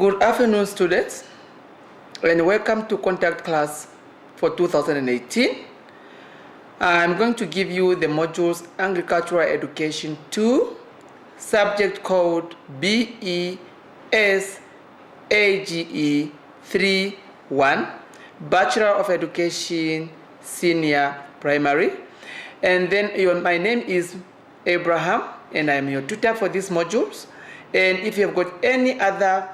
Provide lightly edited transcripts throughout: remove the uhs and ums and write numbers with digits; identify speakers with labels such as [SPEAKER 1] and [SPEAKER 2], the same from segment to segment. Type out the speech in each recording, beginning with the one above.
[SPEAKER 1] Good afternoon, students, and welcome to contact class for 2018. I'm going to give you the modules Agricultural Education 2, subject code AGE31, Bachelor of Education, Senior Primary. And then my name is Abraham, and I'm your tutor for these modules. And if you have got any other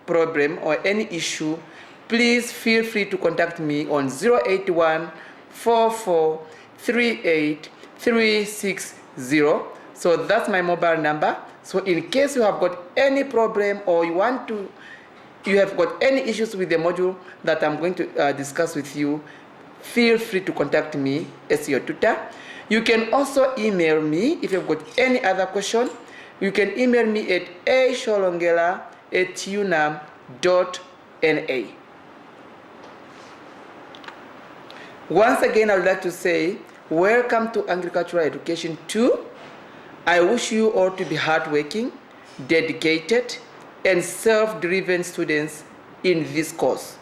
[SPEAKER 1] problem or any issue, please feel free to contact me on 081 44 38 360. So that's my mobile number. So in case you have got any problem or you have got any issues with the module that I'm going to discuss with you, feel free to contact me as your tutor. You can also email me if you've got any other question. You can email me at asholongela@unam.na. Once again, I would like to say, welcome to Agricultural Education 2. I wish you all to be hardworking, dedicated, and self-driven students in this course.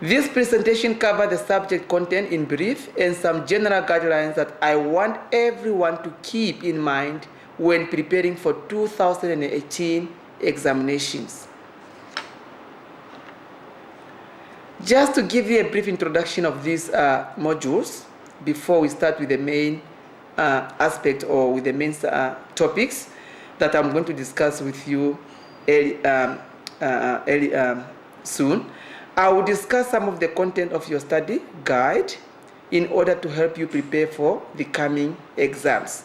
[SPEAKER 1] This presentation covers the subject content in brief and some general guidelines that I want everyone to keep in mind when preparing for 2018 examinations. Just to give you a brief introduction of these modules before we start with the main aspect or with the main topics that I'm going to discuss with you soon, I will discuss some of the content of your study guide in order to help you prepare for the coming exams.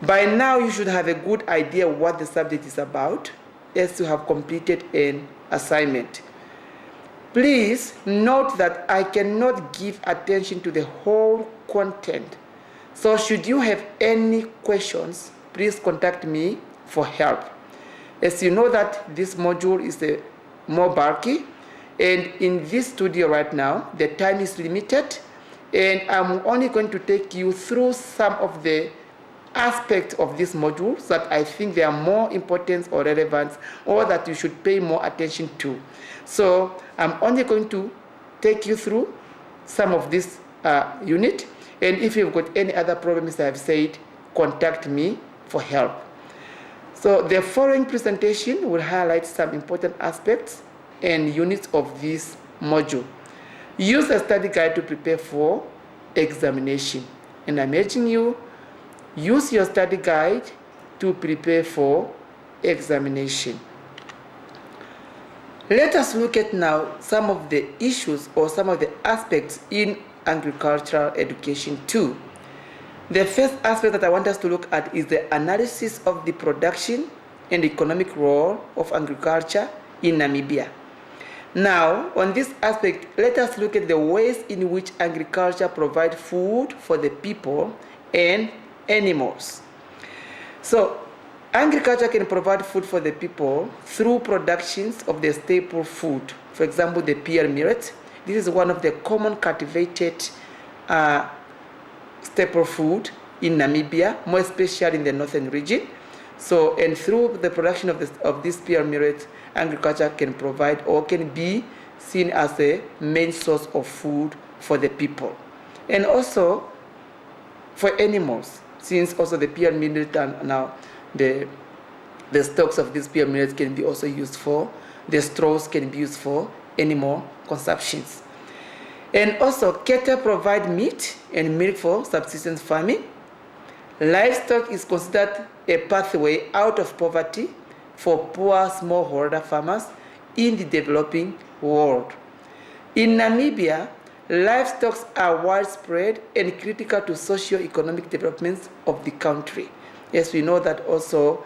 [SPEAKER 1] By now, you should have a good idea what the subject is about, as you have completed an assignment. Please note that I cannot give attention to the whole content. So should you have any questions, please contact me for help. As you know that this module is more bulky, and in this studio right now, the time is limited, and I'm only going to take you through some of the aspects of these modules that I think they are more important or relevant, or that you should pay more attention to. So I'm only going to take you through some of this unit, and if you've got any other problems I've said, contact me for help. So the following presentation will highlight some important aspects and units of this module. Use a study guide to prepare for examination, and I'm urging you, use your study guide to prepare for examination. Let us look at now some of the issues or some of the aspects in Agricultural Education 2. The first aspect that I want us to look at is the analysis of the production and economic role of agriculture in Namibia. Now, on this aspect, let us look at the ways in which agriculture provides food for the people and animals. So, agriculture can provide food for the people through productions of the staple food. For example, the pear millet. This is one of the common cultivated staple food in Namibia, more especially in the northern region. So, and through the production of this pear millet, agriculture can provide or can be seen as a main source of food for the people. And also for animals, since also the pear millet and now the stalks of this pear millet can be also used for, the straws can be used for animal consumptions. And also cattle provide meat and milk for subsistence farming. Livestock is considered a pathway out of poverty for poor smallholder farmers in the developing world. In Namibia, livestock are widespread and critical to socio-economic developments of the country. Yes, we know that also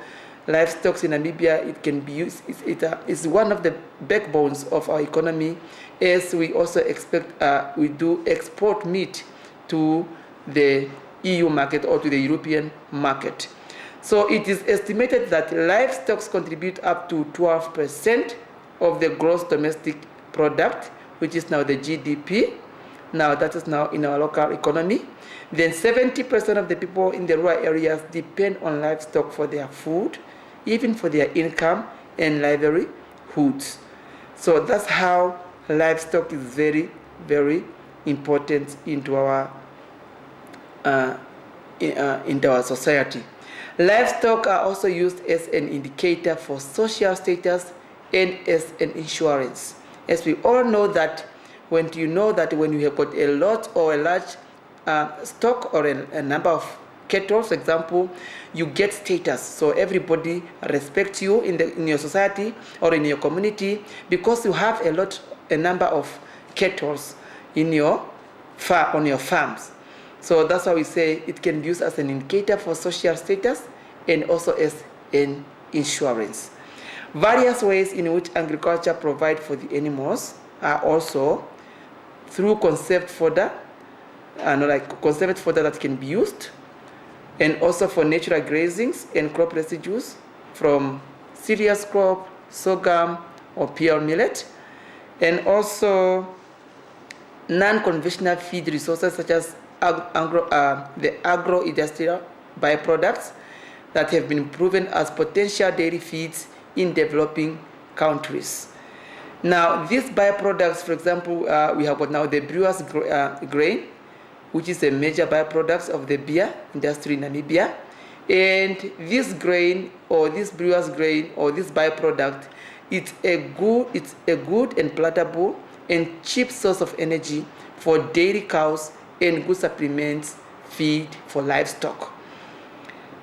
[SPEAKER 1] livestock in Namibia, it can be used, it's one of the backbones of our economy, as we also we do export meat to the EU market or to the European market. So it is estimated that livestock contribute up to 12% of the gross domestic product, which is now the GDP. Now that is now in our local economy. Then 70% of the people in the rural areas depend on livestock for their food, even for their income and livelihood livelihoods. So that's how livestock is very, very important into our society. Livestock are also used as an indicator for social status and as an insurance. As we all know that when you have got a lot or a large stock or a number of cattle, for example, you get status. So everybody respects you in your society or in your community because you have a number of cattle on your farms. So that's why we say it can be used as an indicator for social status and also as an insurance. Various ways in which agriculture provides for the animals are also through conserved fodder, conserved fodder that can be used, and also for natural grazings and crop residues from cereals crop, sorghum, or pearl millet, and also non-conventional feed resources such as the agro-industrial byproducts that have been proven as potential dairy feeds in developing countries. Now, these byproducts, for example, we have got now the brewer's grain, which is a major byproduct of the beer industry in Namibia. And this grain, or this brewer's grain, or this byproduct, it's a good and palatable and cheap source of energy for dairy cows and good supplements feed for livestock.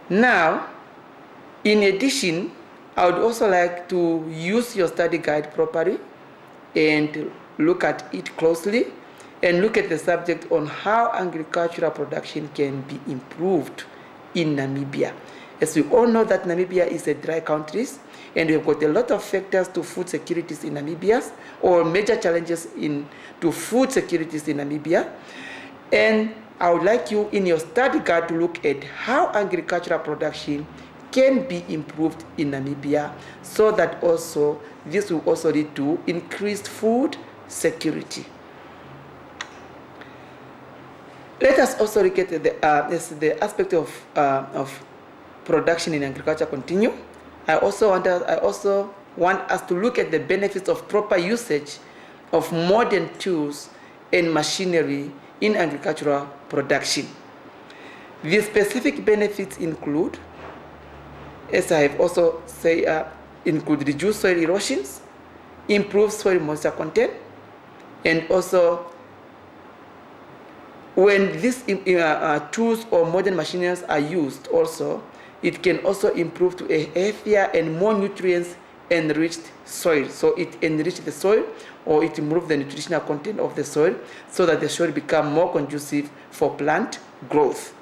[SPEAKER 1] Now, in addition, I would also like to use your study guide properly and look at it closely and look at the subject on how agricultural production can be improved in Namibia. As we all know that Namibia is a dry country and we've got a lot of factors to food securities in Namibia, or major challenges to food securities in Namibia. And I would like you in your study guide to look at how agricultural production can be improved in Namibia, so that also this will also lead to increased food security. Let us also look at the aspect of production in agriculture continue. I also want us to look at the benefits of proper usage of modern tools and machinery in agricultural production. The specific benefits include, as I have also said, include reduced soil erosions, improve soil moisture content, and also when these tools or modern machines are used also, it can also improve to a healthier and more nutrients-enriched soil. So it enriches the soil, or it improves the nutritional content of the soil so that the soil become more conducive for plant growth.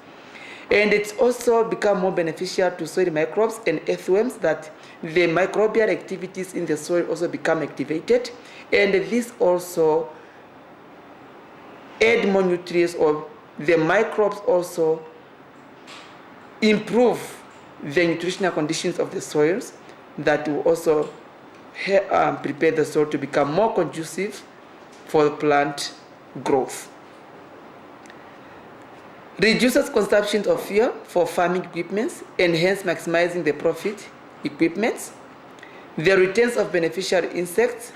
[SPEAKER 1] And it's also become more beneficial to soil microbes and earthworms, that the microbial activities in the soil also become activated, and this also add more nutrients, or the microbes also improve the nutritional conditions of the soils, that will also prepare the soil to become more conducive for plant growth. Reduces consumption of fuel for farming equipments and hence maximizing the profit equipments. The returns of beneficial insects,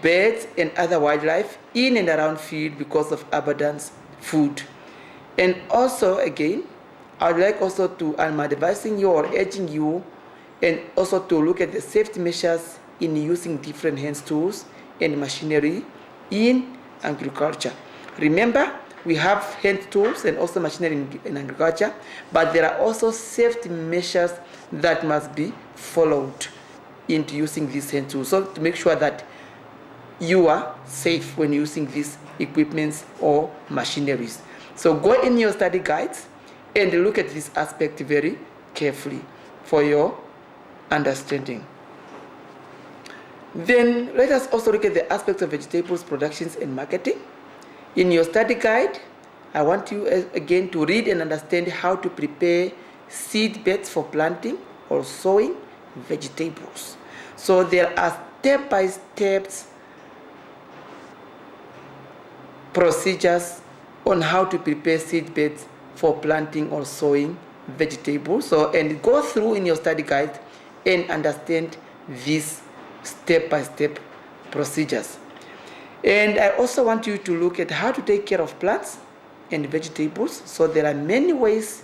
[SPEAKER 1] birds, and other wildlife in and around field because of abundant food. And also, again, I would like also to, I'm advising you or urging you, and also to look at the safety measures in using different hand tools and machinery in agriculture. Remember, we have hand tools and also machinery in agriculture, but there are also safety measures that must be followed into using these hand tools, so to make sure that you are safe when using these equipments or machineries. So go in your study guides and look at this aspect very carefully for your understanding. Then let us also look at the aspects of vegetables productions and marketing. In your study guide, I want you again to read and understand how to prepare seed beds for planting or sowing vegetables. So there are step-by-step procedures on how to prepare seed beds for planting or sowing vegetables. So, and go through in your study guide and understand these step-by-step procedures. And I also want you to look at how to take care of plants and vegetables. So there are many ways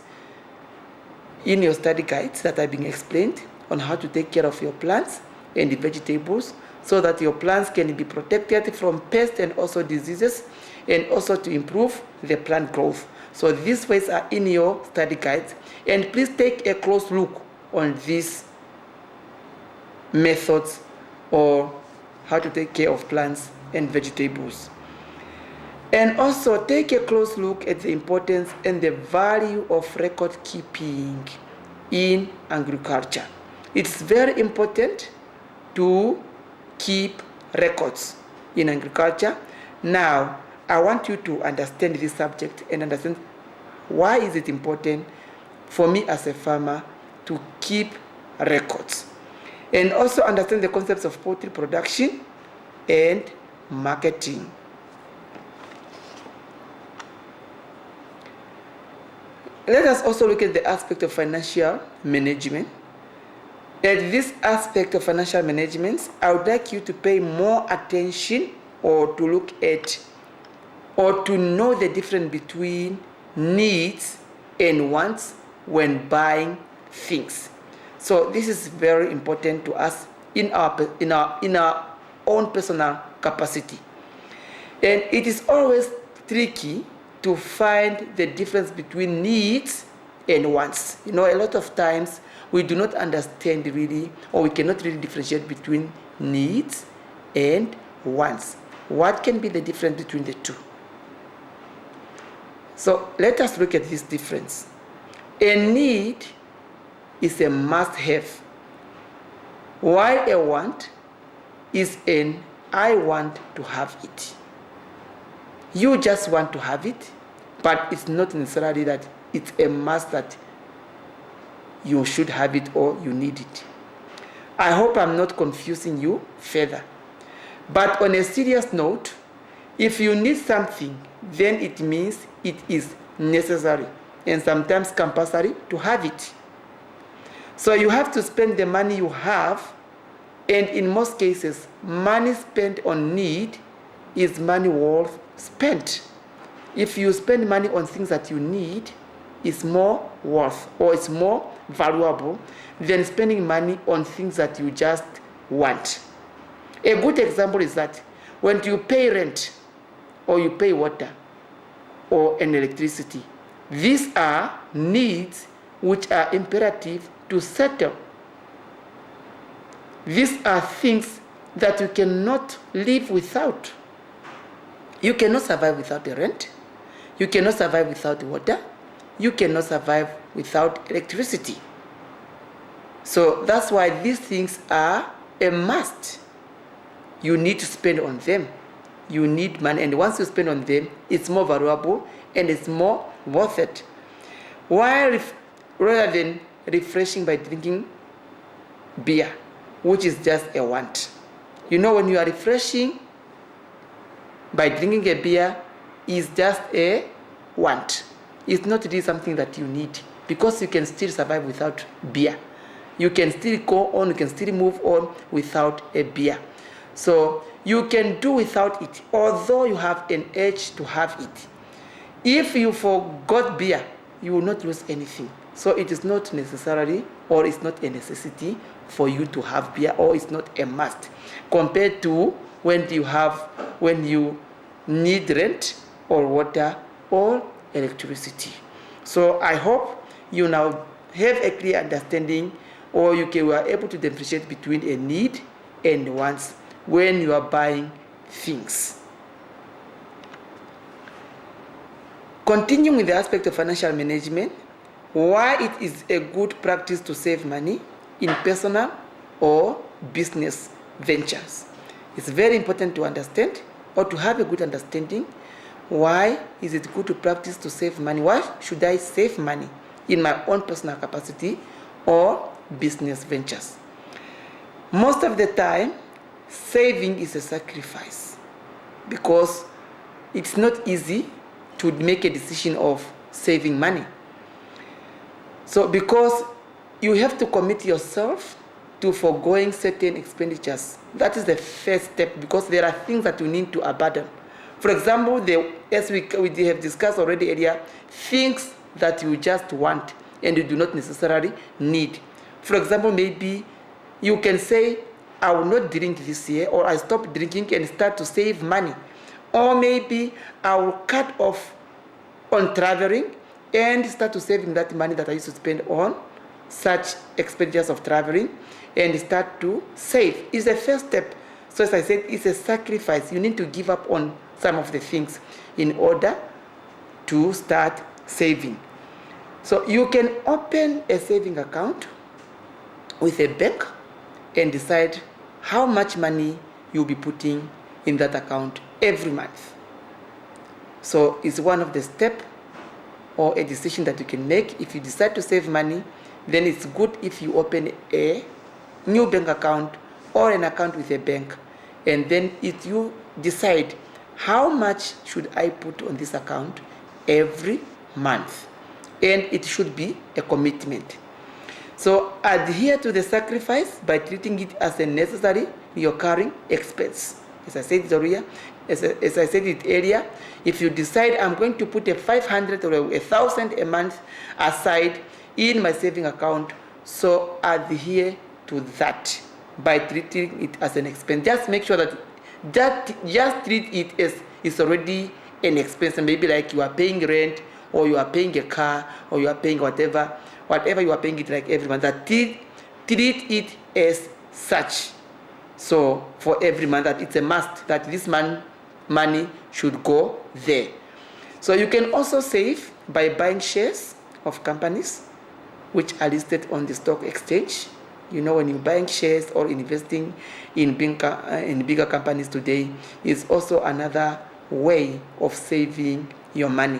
[SPEAKER 1] in your study guides that are being explained on how to take care of your plants and the vegetables so that your plants can be protected from pests and also diseases, and also to improve the plant growth. So these ways are in your study guides, and please take a close look on these methods or how to take care of plants and vegetables. And also take a close look at the importance and the value of record keeping in agriculture. It's very important to keep records in agriculture. Now, I want you to understand this subject and understand why is it important for me as a farmer to keep records. And also understand the concepts of poultry production and marketing. Let us also look at the aspect of financial management. At this aspect of financial management, I would like you to pay more attention or to look at or to know the difference between needs and wants when buying things. So this is very important to us in our own personal capacity. And it is always tricky to find the difference between needs and wants. You know, a lot of times we do not understand really, or we cannot really differentiate between needs and wants. What can be the difference between the two? So let us look at this difference. A need is a must-have, while a want is an I want to have it. You just want to have it, but it's not necessarily that it's a must that you should have it or you need it. I hope I'm not confusing you further. But on a serious note, if you need something, then it means it is necessary and sometimes compulsory to have it. So you have to spend the money you have, and in most cases, money spent on need is money worth spent. If you spend money on things that you need, it's more worth or it's more valuable than spending money on things that you just want. A good example is that when you pay rent or you pay water or an electricity, these are needs which are imperative to settle. These are things that you cannot live without. You cannot survive without the rent. You cannot survive without the water. You cannot survive without electricity. So that's why these things are a must. You need to spend on them. You need money, and once you spend on them, it's more valuable and it's more worth it. Rather than refreshing by drinking beer, which is just a want. You know, when you are refreshing by drinking a beer, is just a want. It's not really something that you need, because you can still survive without beer. You can still go on, you can still move on without a beer. So you can do without it, although you have an urge to have it. If you forgot beer, you will not lose anything. So it is not necessarily, or it's not a necessity for you to have beer, or it's not a must, compared to when you need rent or water or electricity. So I hope you now have a clear understanding, or you are able to differentiate between a need and wants when you are buying things. Continuing with the aspect of financial management, why it is a good practice to save money in personal or business ventures. It's very important to understand, or to have a good understanding, why is it good to practice to save money? Why should I save money in my own personal capacity or business ventures? Most of the time, saving is a sacrifice, because it's not easy to make a decision of saving money. So because you have to commit yourself to foregoing certain expenditures. That is the first step, because there are things that you need to abandon. For example, as we have discussed already earlier, things that you just want and you do not necessarily need. For example, maybe you can say, I will not drink this year, or I stop drinking and start to save money. Or maybe I will cut off on traveling and start to saving that money that I used to spend on such expenditures of traveling and start to save. It's the first step. So as I said, it's a sacrifice. You need to give up on some of the things in order to start saving. So you can open a saving account with a bank and decide how much money you'll be putting in that account every month. So it's one of the steps or a decision that you can make. If you decide to save money, then it's good if you open a new bank account or an account with a bank, and then if you decide how much should I put on this account every month, and it should be a commitment. So adhere to the sacrifice by treating it as a necessary recurring expense. As I said it earlier, if you decide I'm going to put a 500 or 1,000 a month aside in my saving account, so adhere to that by treating it as an expense. Just make sure that just treat it as it's already an expense, and maybe like you are paying rent, or you are paying a car, or you are paying whatever you are paying it like every month. That treat it as such. So for every month, that it's a must that this money should go there. So you can also save by buying shares of companies which are listed on the stock exchange. You know, when you're buying shares or investing in bigger companies today, is also another way of saving your money.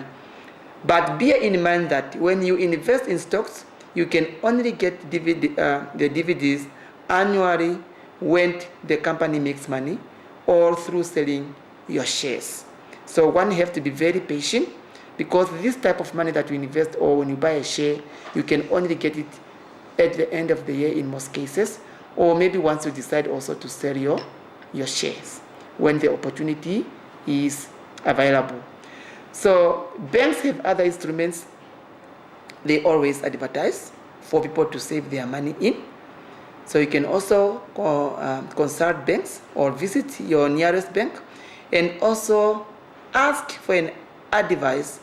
[SPEAKER 1] But bear in mind that when you invest in stocks, you can only get the dividends annually when the company makes money or through selling your shares. So one have to be very patient, because this type of money that you invest, or when you buy a share, you can only get it at the end of the year in most cases, or maybe once you decide also to sell your shares when the opportunity is available. So banks have other instruments they always advertise for people to save their money in. So you can also consult banks or visit your nearest bank and also ask for an advice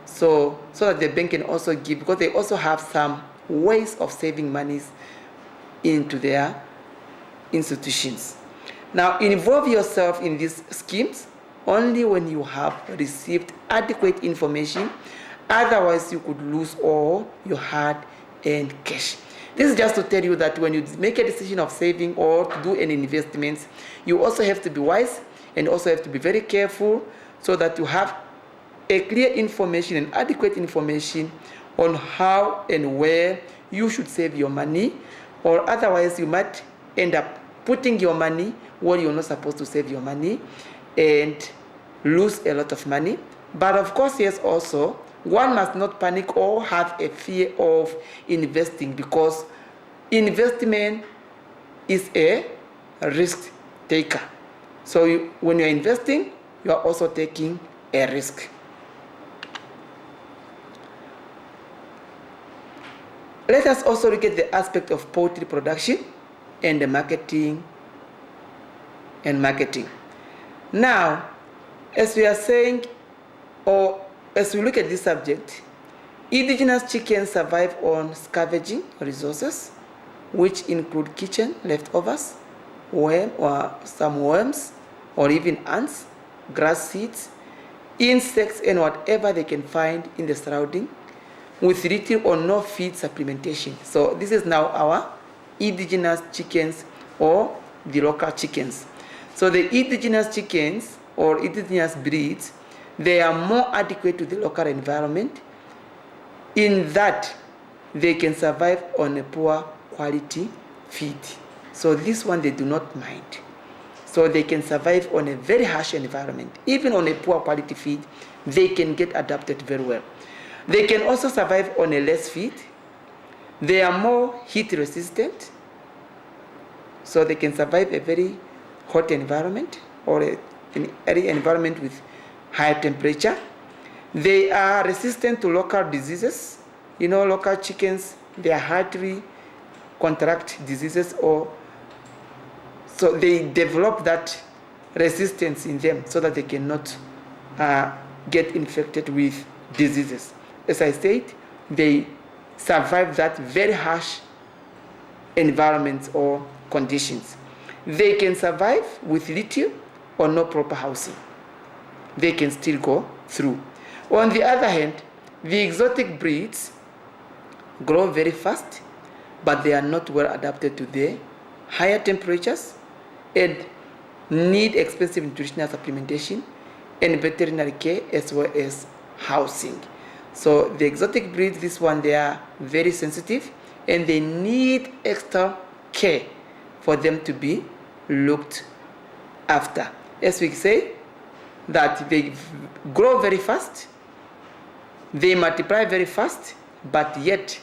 [SPEAKER 1] so that the bank can also give, because they also have some ways of saving monies into their institutions. Now, involve yourself in these schemes only when you have received adequate information. Otherwise, you could lose all your hard-earned cash. This is just to tell you that when you make a decision of saving or to do any investments, you also have to be wise and also have to be very careful so that you have a clear information and adequate information on how and where you should save your money, or otherwise you might end up putting your money where you're not supposed to save your money and lose a lot of money. But of course, yes, also, one must not panic or have a fear of investing, because investment is a risk taker. So when you're investing, you are also taking a risk. Let us also look at the aspect of poultry production and the marketing. Now, as we are saying, or as we look at this subject, indigenous chickens survive on scavenging resources, which include kitchen leftovers, some worms, or even ants, grass seeds, insects, and whatever they can find in the surrounding, with little or no feed supplementation. So this is now our indigenous chickens, or the local chickens. So the indigenous chickens or indigenous breeds, they are more adequate to the local environment in that they can survive on a poor quality feed. So this one they do not mind. So they can survive on a very harsh environment. Even on a poor quality feed, they can get adapted very well. They can also survive on a less feed. They are more heat resistant. So they can survive a very hot environment or an area environment with high temperature. They are resistant to local diseases. You know, local chickens, they are hardly contract diseases, or so they develop that resistance in them so that they cannot get infected with diseases. As I said, they survive that very harsh environments or conditions. They can survive with little or no proper housing. They can still go through. On the other hand, the exotic breeds grow very fast, but they are not well adapted to the higher temperatures and need expensive nutritional supplementation and veterinary care as well as housing. So the exotic breeds, this one, they are very sensitive and they need extra care for them to be looked after. As we say, that they grow very fast, they multiply very fast, but yet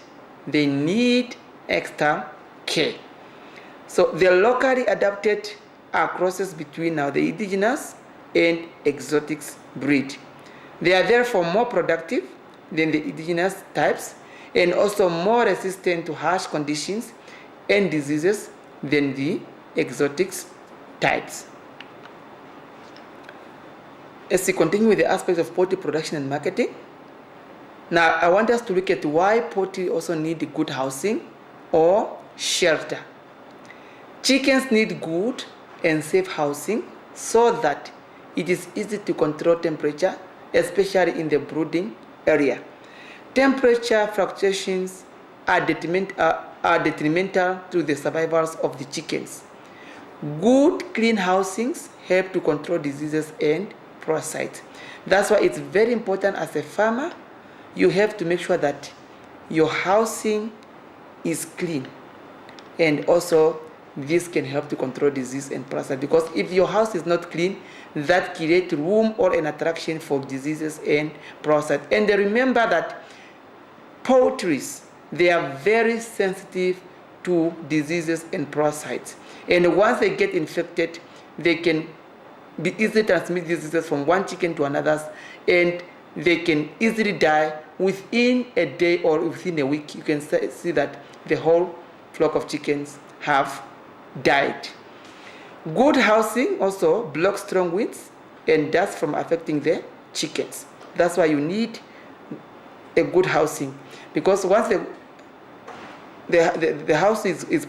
[SPEAKER 1] they need extra care. So the locally adapted are crosses between now the indigenous and exotic breed. They are therefore more productive than the indigenous types and also more resistant to harsh conditions and diseases than the exotic types. As we continue with the aspects of poultry production and marketing, now I want us to look at why poultry also need good housing or shelter. Chickens need good and safe housing so that it is easy to control temperature, especially in the brooding area. Temperature fluctuations are detrimental to the survival of the chickens. Good, clean housings help to control diseases and parasites. That's why it's very important as a farmer, you have to make sure that your housing is clean. And also, this can help to control disease and parasites, because if your house is not clean, that creates room or an attraction for diseases and parasites. And remember that poultries, they are very sensitive to diseases and parasites. And once they get infected, they can be easily transmit diseases from one chicken to another, and they can easily die within a day or within a week. You can see that the whole flock of chickens have died. Good housing also blocks strong winds and dust from affecting the chickens. That's why you need a good housing, because once the house is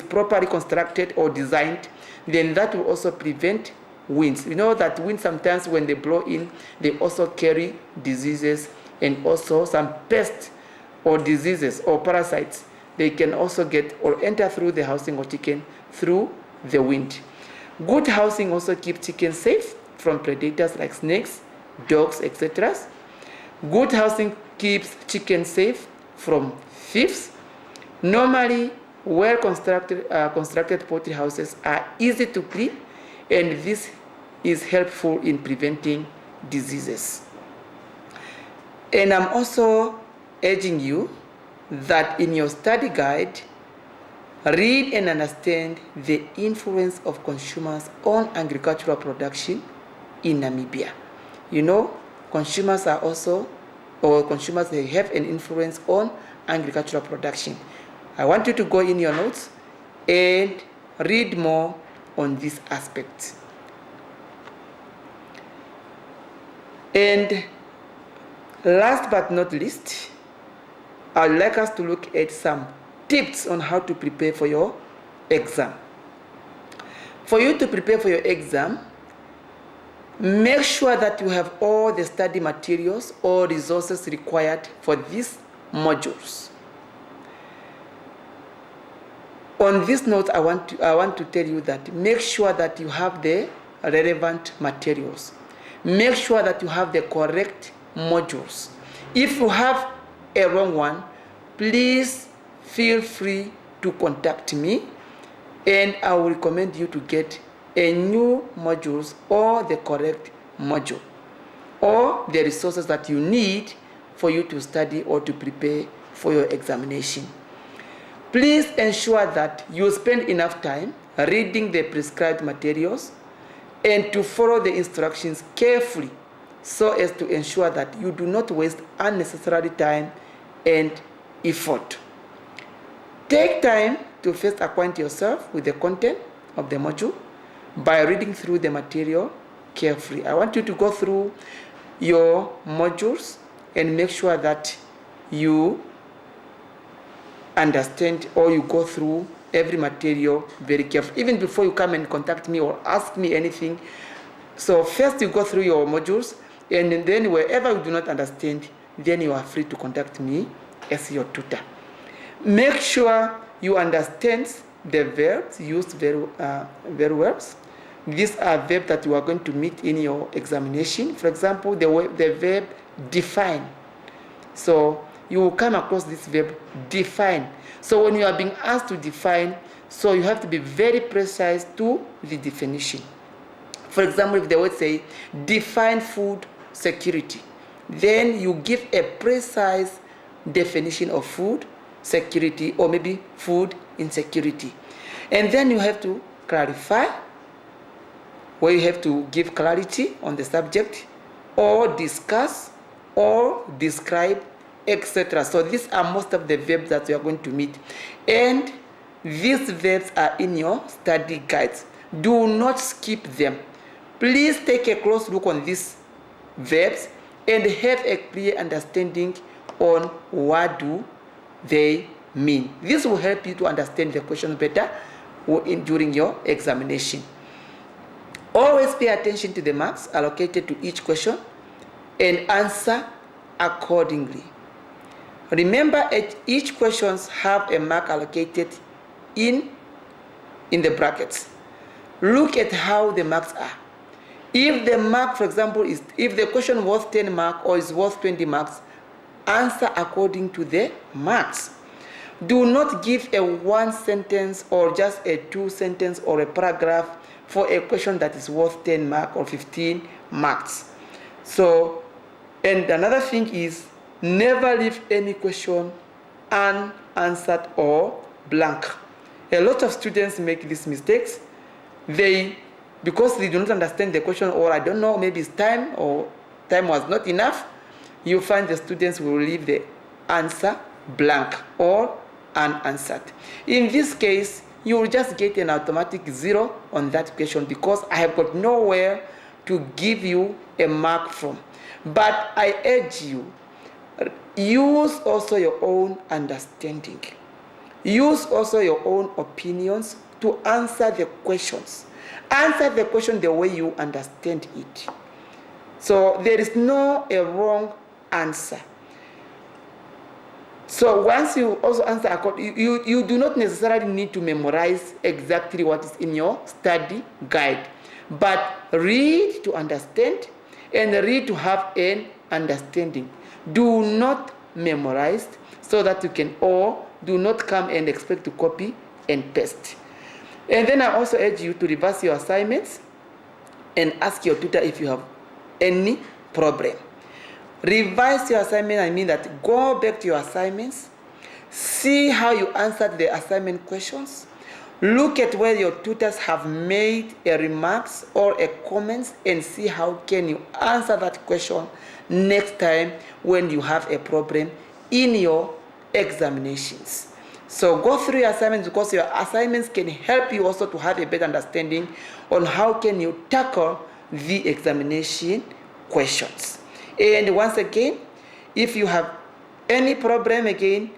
[SPEAKER 1] properly constructed or designed, then that will also prevent winds. You know that winds sometimes when they blow in, they also carry diseases and also some pests or diseases or parasites. They can also get or enter through the housing of chicken through the wind. Good housing also keeps chickens safe from predators like snakes, dogs, etc. Good housing keeps chickens safe from thieves. Normally, well-constructed poultry houses are easy to clean, and this is helpful in preventing diseases. And I'm also urging you that in your study guide, read and understand the influence of consumers on agricultural production in Namibia. You know, consumers they have an influence on agricultural production. I want you to go in your notes and read more on this aspect. And last but not least, I'd like us to look at some tips on how to prepare for your exam. For you to prepare for your exam, make sure that you have all the study materials or resources required for these modules. On this note, I want to tell you that make sure that you have the relevant materials. Make sure that you have the correct modules. If you have a wrong one, please feel free to contact me, and I will recommend you to get a new modules or the correct module or the resources that you need for you to study or to prepare for your examination. Please ensure that you spend enough time reading the prescribed materials and to follow the instructions carefully so as to ensure that you do not waste unnecessary time and effort. Take time to first acquaint yourself with the content of the module by reading through the material carefully. I want you to go through your modules and make sure that you understand or you go through every material very carefully, even before you come and contact me or ask me anything. So first you go through your modules, and then wherever you do not understand, then you are free to contact me as your tutor. Make sure you understand the verbs used very well. These are verbs that you are going to meet in your examination. For example, the verb define. So you will come across this verb define. So when you are being asked to define, so you have to be very precise to the definition. For example, if they would say define food security, then you give a precise definition of food security or maybe food insecurity. And then you have to clarify, where you have to give clarity on the subject or discuss or describe, etc. So these are most of the verbs that you are going to meet. And these verbs are in your study guides. Do not skip them. Please take a close look on these verbs and have a clear understanding on what do they mean. This will help you to understand the question better during your examination. Always pay attention to the marks allocated to each question and answer accordingly. Remember, each questions have a mark allocated in the brackets. Look at how the marks are. If the mark, for example, if the question was 10 marks or is worth 20 marks, answer according to the marks. Do not give a one sentence or just a two sentence or a paragraph for a question that is worth 10 marks or 15 marks. So, and another thing is, never leave any question unanswered or blank. A lot of students make these mistakes. Because they do not understand the question, or I don't know, maybe it's time or time was not enough, you find the students will leave the answer blank or unanswered. In this case, you will just get an automatic 0 on that question because I have got nowhere to give you a mark from. But I urge you, use also your own understanding. Use also your own opinions to answer the questions. Answer the question the way you understand it. So there is no a wrong answer. So once you also answer, you do not necessarily need to memorize exactly what is in your study guide, but read to understand and read to have an understanding. Do not memorize so that you can, or do not come and expect to copy and paste. And then I also urge you to reverse your assignments and ask your tutor if you have any problem. Revise your assignment, I mean that go back to your assignments, see how you answered the assignment questions, look at where your tutors have made a remarks or a comments and see how can you answer that question next time when you have a problem in your examinations. So go through your assignments because your assignments can help you also to have a better understanding on how can you tackle the examination questions. And once again, if you have any problem again,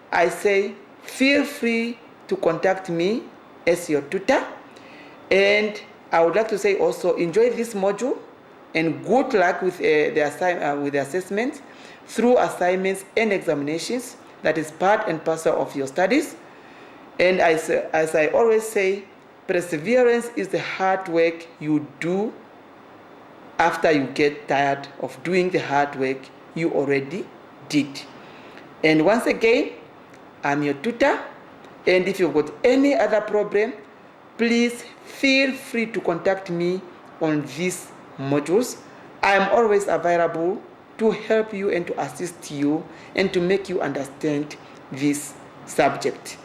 [SPEAKER 1] I say feel free to contact me as your tutor. And I would like to say also enjoy this module and good luck with the assessment through assignments and examinations. That is part and parcel of your studies. And as I always say, perseverance is the hard work you do after you get tired of doing the hard work you already did. And once again, I'm your tutor. And if you've got any other problem, please feel free to contact me on these modules. I'm always available to help you and to assist you and to make you understand this subject.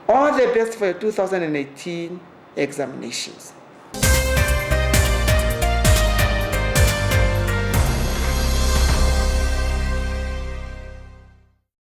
[SPEAKER 1] All the best for your 2018 examinations.